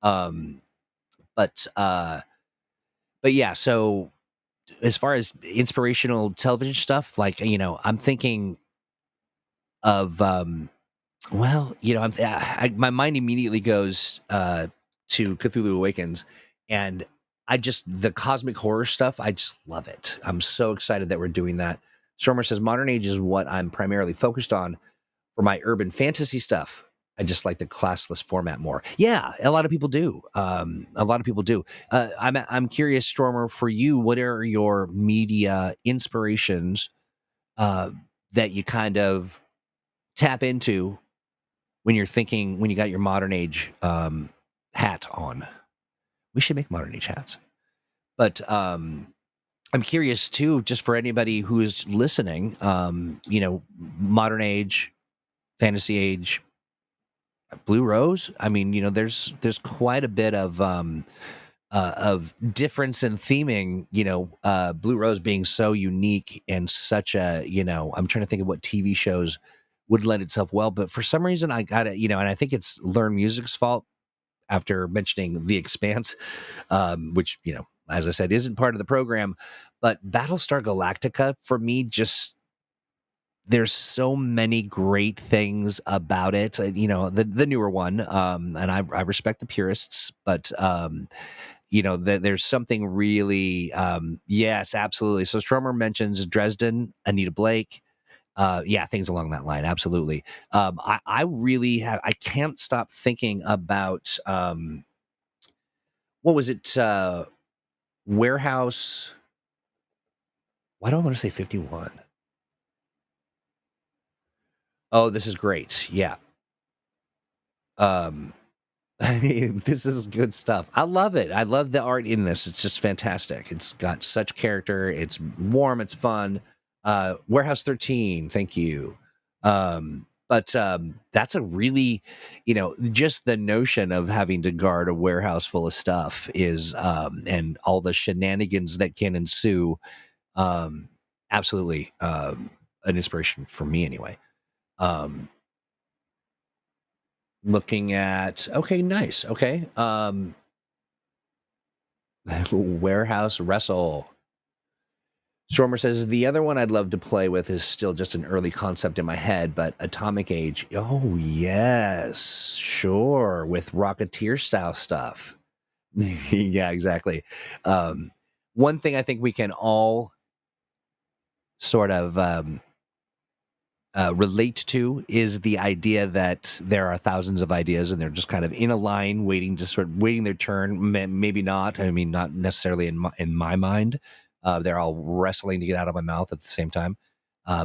But yeah, so as far as inspirational television stuff, like, I'm thinking of my mind immediately goes to Cthulhu Awakens, and the cosmic horror stuff, I just love it. I'm so excited that we're doing that. Stormer says modern age is what I'm primarily focused on for my urban fantasy stuff. I just like the classless format more. Yeah, a lot of people do. A lot of people do. I'm curious, Stormer, for you, what are your media inspirations uh, that you kind of tap into when you're thinking when you got your modern age hat on? We should make modern age hats. But I'm curious too, just for anybody who is listening, modern age, fantasy age, Blue Rose. I mean, there's quite a bit of difference in theming. Blue Rose being so unique and such a I'm trying to think of what TV shows would lend itself well, but for some reason I got it. And I think it's Learn Music's fault after mentioning The Expanse, which as I said, isn't part of the program, but Battlestar Galactica for me just there's so many great things about it. The newer one, and I respect the purists, but there's something really, yes, absolutely. So Stromer mentions Dresden, Anita Blake, yeah, things along that line, absolutely. I really I can't stop thinking about what was it? Warehouse. Why do I want to say 51? Oh, this is great. Yeah. Um, I mean, this is good stuff. I love it. I love the art in this. It's just fantastic. It's got such character. It's warm. It's fun. Warehouse 13. Thank you. But that's a really, just the notion of having to guard a warehouse full of stuff is, and all the shenanigans that can ensue, um, absolutely, an inspiration for me anyway. Um, Looking at, okay, nice. Okay. Warehouse Wrestle. Stormer says the other one I'd love to play with is still just an early concept in my head, but Atomic Age. Oh yes, sure, with Rocketeer style stuff. Yeah, exactly. Um, One thing I think we can all sort of relate to is the idea that there are thousands of ideas and they're just kind of in a line waiting their turn. Maybe not. I mean, not necessarily in my mind. They're all wrestling to get out of my mouth at the same time.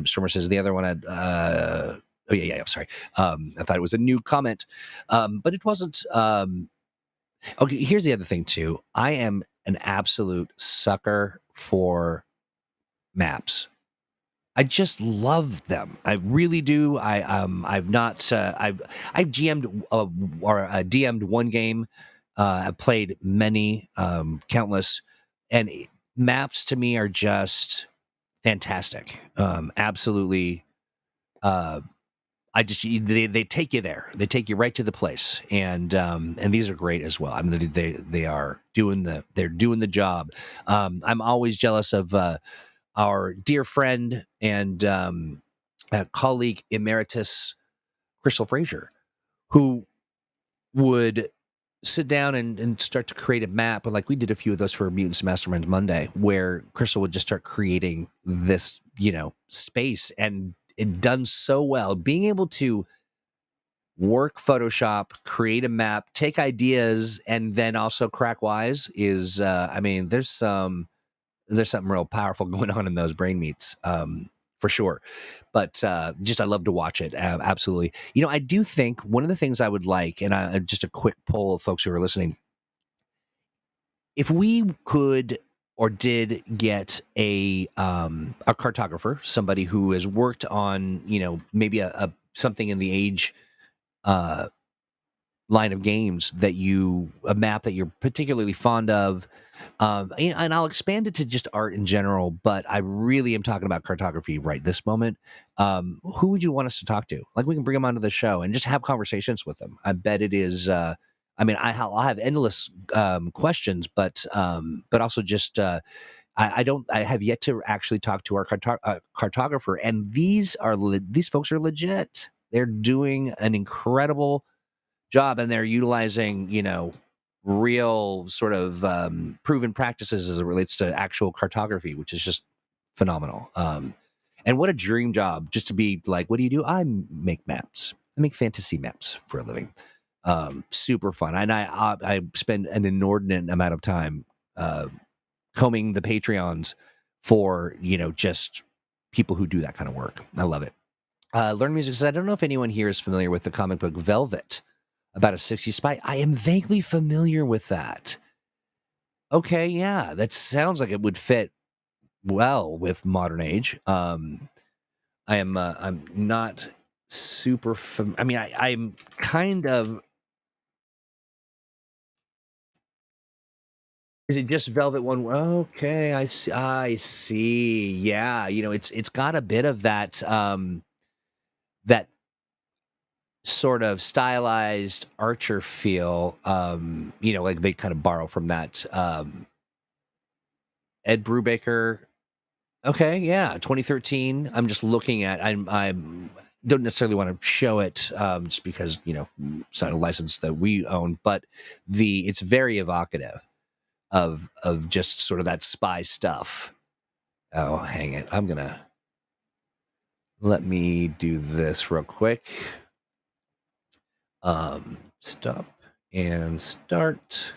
Stormer says the other one had. Oh yeah. I'm sorry. I thought it was a new comment, but it wasn't. Okay, here's the other thing too. I am an absolute sucker for maps. I just love them. I really do. I've not I've GM'd or DM'd one game. I've played many, countless, and maps to me are just fantastic. Absolutely. Uh, they take you there. They take you right to the place, and these are great as well. I mean, they are they're doing the job. I'm always jealous of our dear friend and colleague emeritus Crystal Frazier, who would sit down and start to create a map. Like we did a few of those for Mutants Masterminds Monday, where Crystal would just start creating this, space, and it done so well. Being able to work Photoshop, create a map, take ideas, and then also crack wise is, I mean, there's something real powerful going on in those brain meats, for sure. But just I love to watch it. Absolutely. I do think one of the things I would like, and just a quick poll of folks who are listening, if we could or did get a cartographer, somebody who has worked on, maybe a something in the age uh, line of games a map that you're particularly fond of. And I'll expand it to just art in general, but I really am talking about cartography right this moment. Who would you want us to talk to? Like, we can bring them onto the show and just have conversations with them. I bet it is. I mean, I'll have endless questions, but also just I don't. I have yet to actually talk to our cartographer, and these folks are legit. They're doing an incredible job, and they're utilizing real sort of proven practices as it relates to actual cartography, which is just phenomenal. And what a dream job, just to be like, what do you do? I make maps. I make fantasy maps for a living. Super fun, and I spend an inordinate amount of time uh, combing the Patreons for just people who do that kind of work. I love it. Learn Music says, I don't know if anyone here is familiar with the comic book Velvet about a 60s spy. I am vaguely familiar with that. Okay, yeah, that sounds like it would fit well with modern age. I'm not super. I mean, I'm kind of. Is it just Velvet one? Okay, I see. I see. Yeah, it's got a bit of that sort of stylized Archer feel. Like they kind of borrow from that Ed Brubaker. Okay, yeah, 2013. I'm just looking at. I'm don't necessarily want to show it just because it's not a license that we own, but it's very evocative of just sort of that spy stuff. Oh, hang it! Let me do this real quick. Stop and start.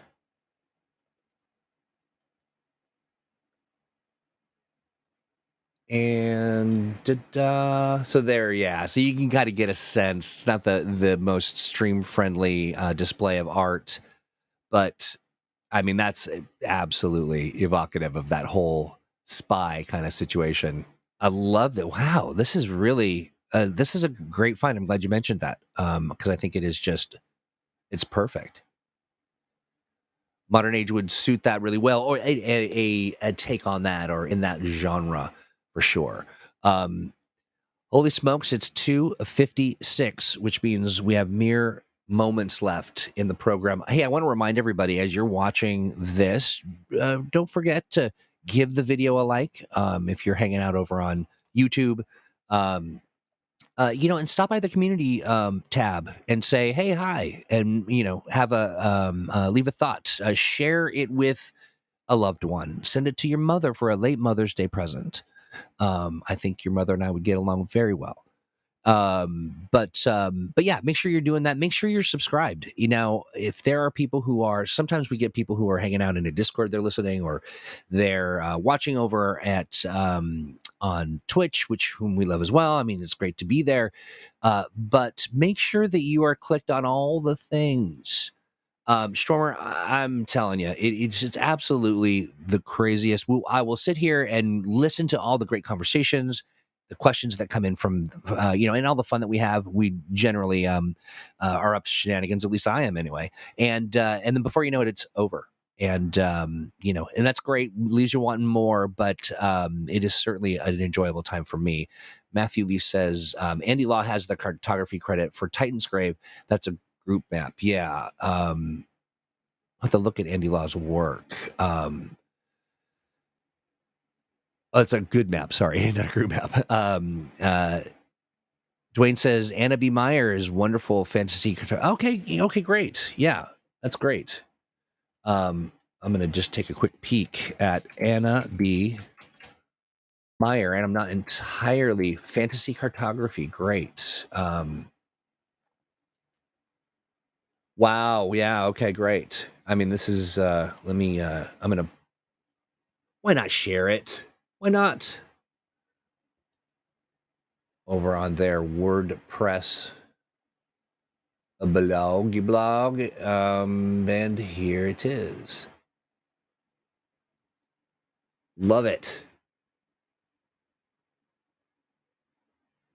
And so there, yeah. So you can kind of get a sense. It's not the most stream friendly display of art, but I mean that's absolutely evocative of that whole spy kind of situation. I love that. Wow, this is really this is a great find. I'm glad you mentioned that because I think it's perfect. Modern age would suit that really well, or a take on that, or in that genre for sure. Um, Holy smokes, it's 2:56, which means we have mere moments left in the program. Hey, I want to remind everybody as you're watching this, don't forget to give the video a like if you're hanging out over on YouTube. Um, and stop by the community tab and say, "Hey, hi," and have leave a thought, share it with a loved one, send it to your mother for a late Mother's Day present. I think your mother and I would get along very well. But yeah, make sure you're doing that. Make sure you're subscribed. If there are people sometimes we get people who are hanging out in a Discord, they're listening, or they're watching over at on Twitch, whom we love as well. I mean, it's great to be there. But make sure that you are clicked on all the things. Stormer, I'm telling you, it's just absolutely the craziest. I will sit here and listen to all the great conversations, the questions that come in from, and all the fun that we have. We generally are up to shenanigans. At least I am, anyway. And then before you know it, it's over. And that's great. Leaves you wanting more, but it is certainly an enjoyable time for me. Matthew Lee says Andy Law has the cartography credit for Titan's Grave. That's a group map. Yeah. I'll have to look at Andy Law's work. It's a good map. Sorry, not a group map. Dwayne says Anna B. Meyer is wonderful fantasy. Okay, great. Yeah, that's great. I'm going to just take a quick peek at Anna B. Meyer, and I'm not entirely fantasy cartography. Great. Wow. Yeah. Okay. Great. I mean, this is. Let me. I'm gonna. Why not share it? Why not? Over on their WordPress blog. And here it is. Love it.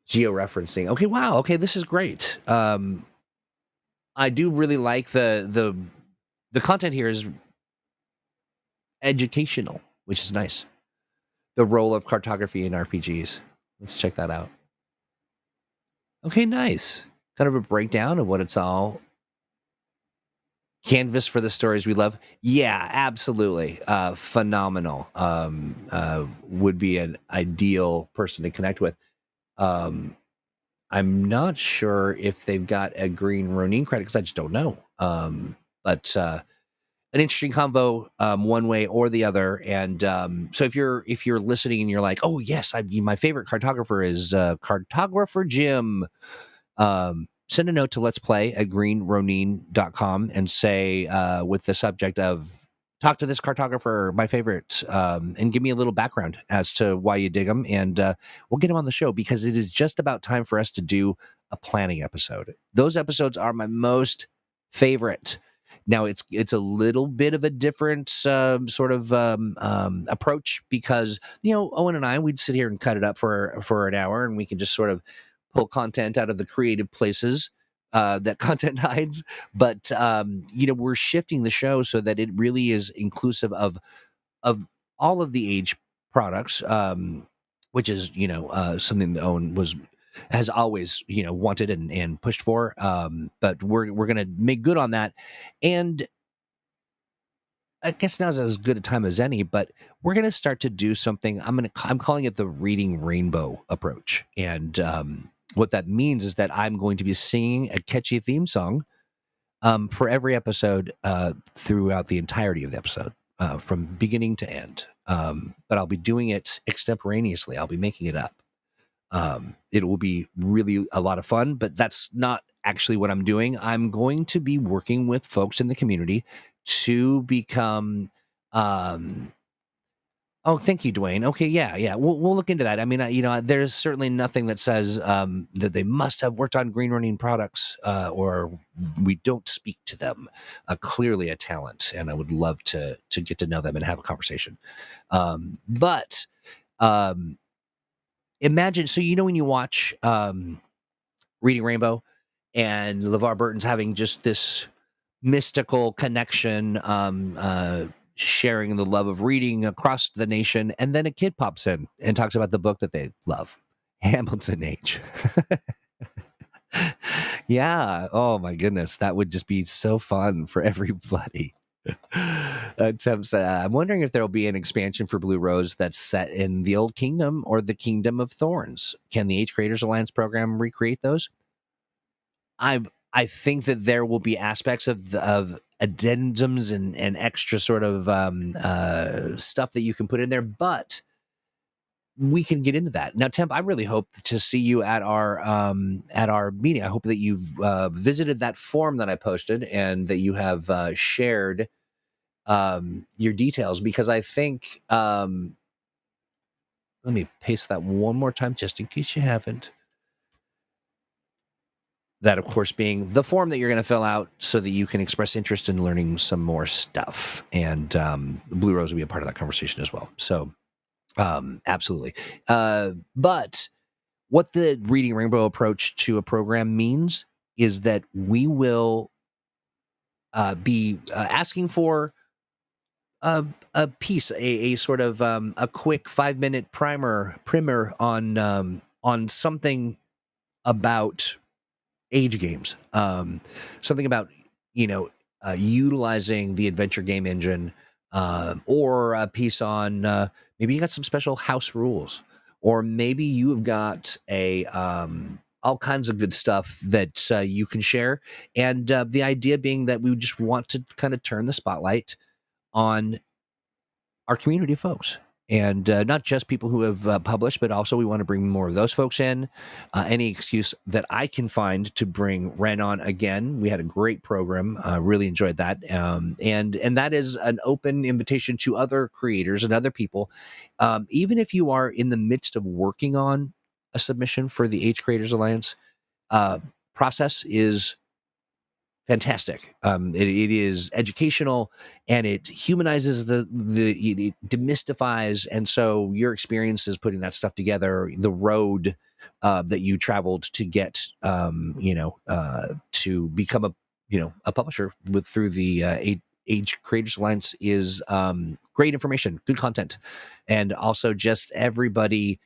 Georeferencing. Okay. Wow. Okay. This is great. I do really like the content here is educational, which is nice. The role of cartography in RPGs. Let's check that out. Okay, nice. Kind of a breakdown of what it's all. Canvas for the stories we love. Yeah, absolutely. Phenomenal. Would be an ideal person to connect with. I'm not sure if they've got a Green Ronin credit because I just don't know. But an interesting convo, one way or the other. And so if you're listening and you're like, oh yes, my favorite cartographer is Cartographer Jim. send a note to let's play at greenronin.com and say, with the subject of talk to this cartographer, my favorite, and give me a little background as to why you dig them. And we'll get him on the show, because it is just about time for us to do a planning episode. Those episodes are my most favorite. Now it's a little bit of a different approach, because Owen and I, we'd sit here and cut it up for an hour, and we can just sort of pull content out of the creative places that content hides. But we're shifting the show so that it really is inclusive of all of the age products, which is something that Owen has always wanted and pushed for. But we're gonna make good on that, and I guess now's as good a time as any, but we're going to start to do something. I'm calling it the reading rainbow approach. And what that means is that I'm going to be singing a catchy theme song for every episode throughout the entirety of the episode, from beginning to end. But I'll be doing it extemporaneously. I'll be making it up. It will be really a lot of fun, but that's not actually what I'm doing. I'm going to be working with folks in the community to become oh, thank you, Dwayne. Okay, yeah, we'll look into that. I mean, there's certainly nothing that says that they must have worked on green running products, or we don't speak to them. Clearly a talent, and I would love to get to know them and have a conversation. But imagine, so when you watch Reading Rainbow, and LeVar Burton's having just this mystical connection, sharing the love of reading across the nation, and then a kid pops in and talks about the book that they love, Hamilton Age. Yeah. Oh my goodness, that would just be so fun for everybody. I'm wondering if there will be an expansion for Blue Rose that's set in the Old Kingdom or the Kingdom of Thorns. Can the Age Creators Alliance program recreate those? I think that there will be aspects of addendums and extra sort of stuff that you can put in there, but we can get into that. Now, Temp, I really hope to see you at our meeting. I hope that you've visited that form that I posted, and that you have shared your details, because I think let me paste that one more time just in case you haven't. That, of course, being the form that you're going to fill out so that you can express interest in learning some more stuff. And Blue Rose will be a part of that conversation as well. So absolutely. But what the Reading Rainbow approach to a program means is that we will be asking for a piece, a sort of a quick 5-minute primer on something about age games, something about utilizing the adventure game engine, or a piece on maybe you got some special house rules, or maybe you've got a all kinds of good stuff that you can share. And the idea being that we just want to kind of turn the spotlight on our community of folks, and not just people who have published, but also we want to bring more of those folks in. Any excuse that I can find to bring Ren on again. We had a great program, really enjoyed that, and that is an open invitation to other creators and other people. Even if you are in the midst of working on a submission for the Age Creators Alliance, process is fantastic. It is educational, and it humanizes it demystifies. And so your experiences putting that stuff together, the road that you traveled to get, to become a publisher through the Age Creators Alliance is great information, good content, and also just everybody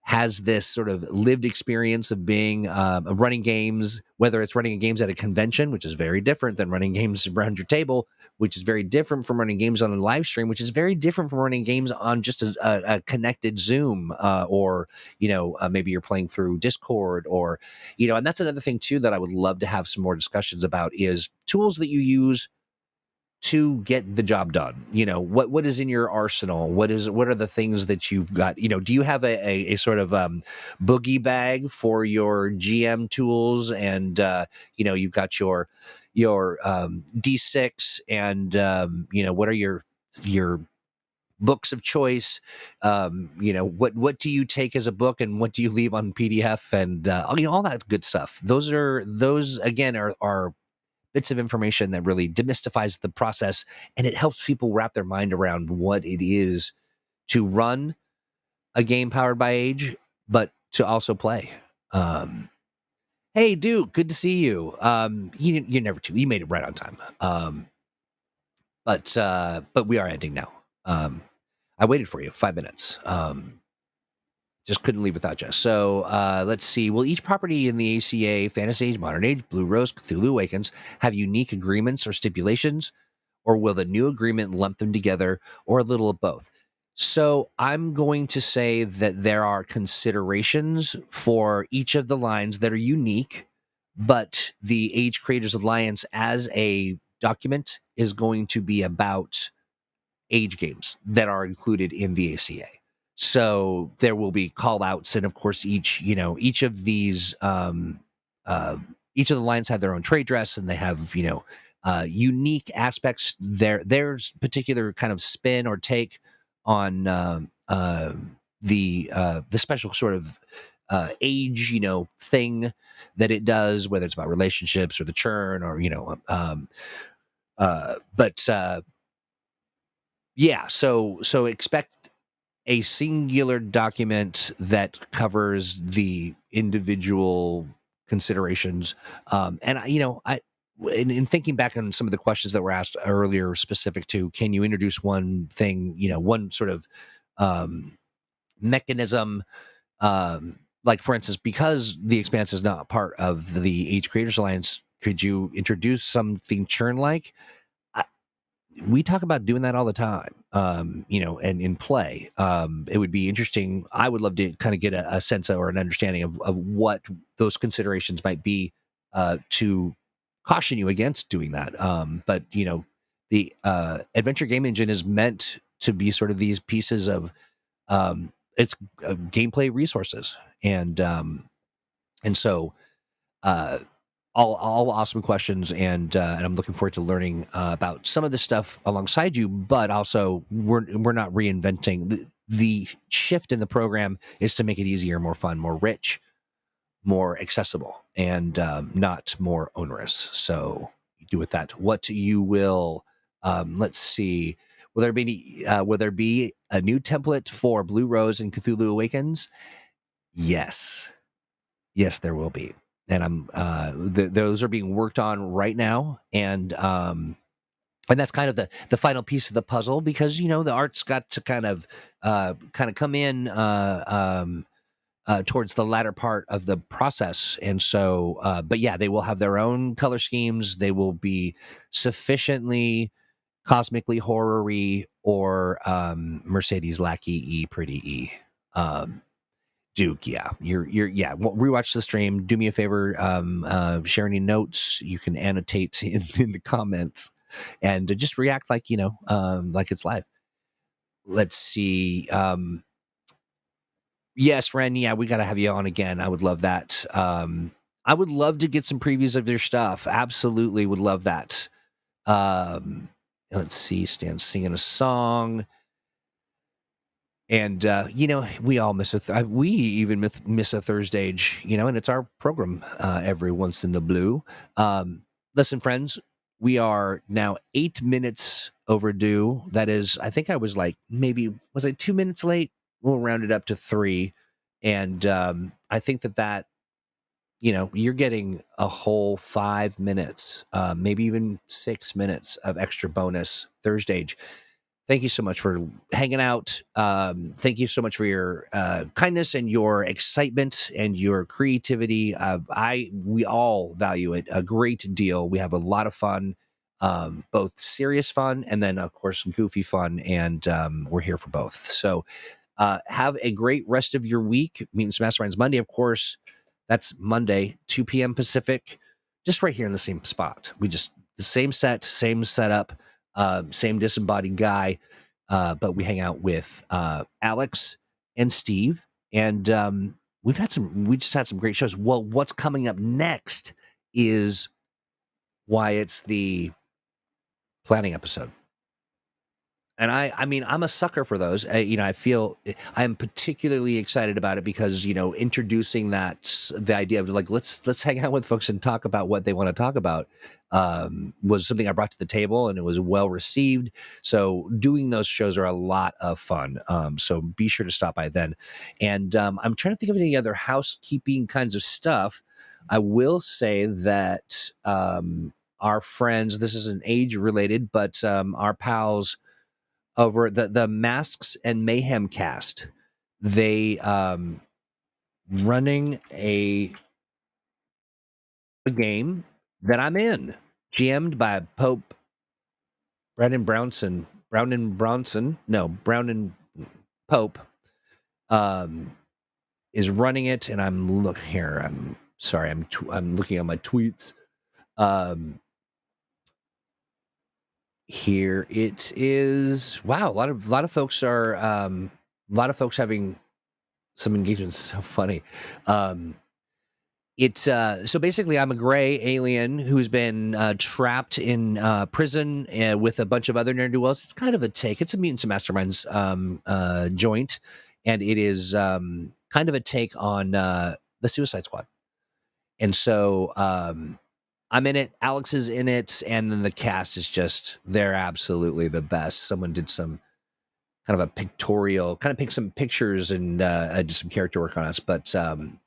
has this sort of lived experience of being of running games, whether it's running games at a convention, which is very different than running games around your table, which is very different from running games on a live stream, which is very different from running games on just a connected Zoom, or maybe you're playing through Discord, or and that's another thing too that I would love to have some more discussions about, is tools that you use to get the job done? What is in your arsenal? What are the things that you've got? Do you have a sort of boogie bag for your GM tools? And you've got your D6, and what are your books of choice? What do you take as a book, and what do you leave on PDF, and all that good stuff. Those again are bits of information that really demystifies the process, and it helps people wrap their mind around what it is to run a game powered by Age, but to also play. Hey, Duke, good to see you. You're never too. You made it right on time. But we are ending now. I waited for you 5 minutes. Just couldn't leave without you. So let's see. Will each property in the ACA, Fantasy Age, Modern Age, Blue Rose, Cthulhu Awakens have unique agreements or stipulations? Or will the new agreement lump them together, or a little of both? So I'm going to say that there are considerations for each of the lines that are unique, but the Age Creators Alliance as a document is going to be about Age games that are included in the ACA. So there will be call outs, and of course each of these each of the lines have their own trade dress, and they have unique aspects. There's particular kind of spin or take on the special sort of age thing that it does, whether it's about relationships or the churn, or but yeah, so expect a singular document that covers the individual considerations. And in thinking back on some of the questions that were asked earlier, specific to, can you introduce one thing, one sort of mechanism, like for instance, because the Expanse is not part of the Age Creators Alliance, could you introduce something churn like? We talk about doing that all the time, and in play. It would be interesting. I would love to kind of get a sense or an understanding of what those considerations might be, to caution you against doing that. But the Adventure Game Engine is meant to be sort of these pieces of it's gameplay resources, and so all awesome questions, and I'm looking forward to learning about some of this stuff alongside you. But also, we're not reinventing. The shift in the program is to make it easier, more fun, more rich, more accessible, and not more onerous. So you do with that what you will. Let's see. Will there be a new template for Blue Rose and Cthulhu Awakens? Yes, there will be. And I'm those are being worked on right now, and that's kind of the final piece of the puzzle, because the art's got to kind of come in towards the latter part of the process. And so but yeah, they will have their own color schemes. They will be sufficiently cosmically horror-y, or Mercedes Lackey pretty Duke, yeah, you're rewatch the stream. Do me a favor, share any notes. You can annotate in the comments, and just react like like it's live. Let's see. Yes, Ren, yeah, we got to have you on again. I would love that. I would love to get some previews of your stuff. Absolutely would love that. Let's see. Stan singing a song. And we all miss we even miss a ThursdAGE, and it's our program every once in the blue. Listen, friends, we are now 8 minutes overdue. That is, I think I was like, maybe was I 2 minutes late? We'll round it up to 3, and I think that you're getting a whole 5 minutes, maybe even 6 minutes of extra bonus ThursdAGE. Thank you so much for hanging out. Thank you so much for your kindness and your excitement and your creativity. We all value it a great deal. We have a lot of fun, both serious fun and then, of course, goofy fun, and we're here for both. So have a great rest of your week. Mutants Masterminds Monday, of course. That's Monday, 2 p.m. Pacific, just right here in the same spot. The same set, same setup. same disembodied guy, but we hang out with Alex and Steve, and we just had some great shows. Well, what's coming up next is why it's the planning episode. And I mean, I'm a sucker for those. I feel I'm particularly excited about it because introducing the idea of like let's hang out with folks and talk about what they want to talk about was something I brought to the table, and it was well received. So doing those shows are a lot of fun. So be sure to stop by then. And I'm trying to think of any other housekeeping kinds of stuff. I will say that our friends, this isn't age related, but our pals over the Masks and Mayhem cast, they running a game that I'm in, GM'd by Pope Brown and Pope is running it, and I'm sorry, I'm looking at my tweets. Here it is. Wow, a lot of folks are a lot of folks having some engagements. So funny. It's so basically I'm a gray alien who's been trapped in prison with a bunch of other ne'er-do-wells. It's kind of a take. It's a Mutants and Masterminds joint, and it is kind of a take on the Suicide Squad. And so I'm in it, Alex is in it, and then the cast is they're absolutely the best. Someone did some kind of a pictorial, kind of picked some pictures and did some character work on us, but fun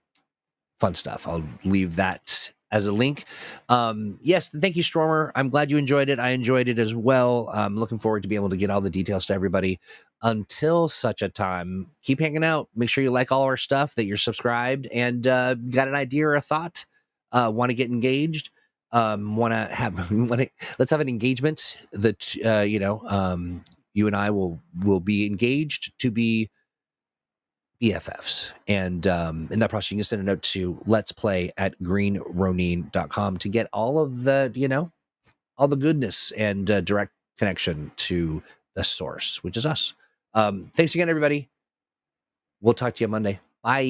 stuff. I'll leave that as a link. Yes, thank you, Stormer. I'm glad you enjoyed it. I enjoyed it as well. I'm looking forward to being able to get all the details to everybody. Until such a time, keep hanging out. Make sure you like all our stuff, that you're subscribed, and got an idea or a thought, want to get engaged, let's have an engagement that you and I will be engaged to be BFFs. And in that process, you can send a note to letsplay@greenronin.com to get all of the, all the goodness and direct connection to the source, which is us. Thanks again, everybody. We'll talk to you Monday.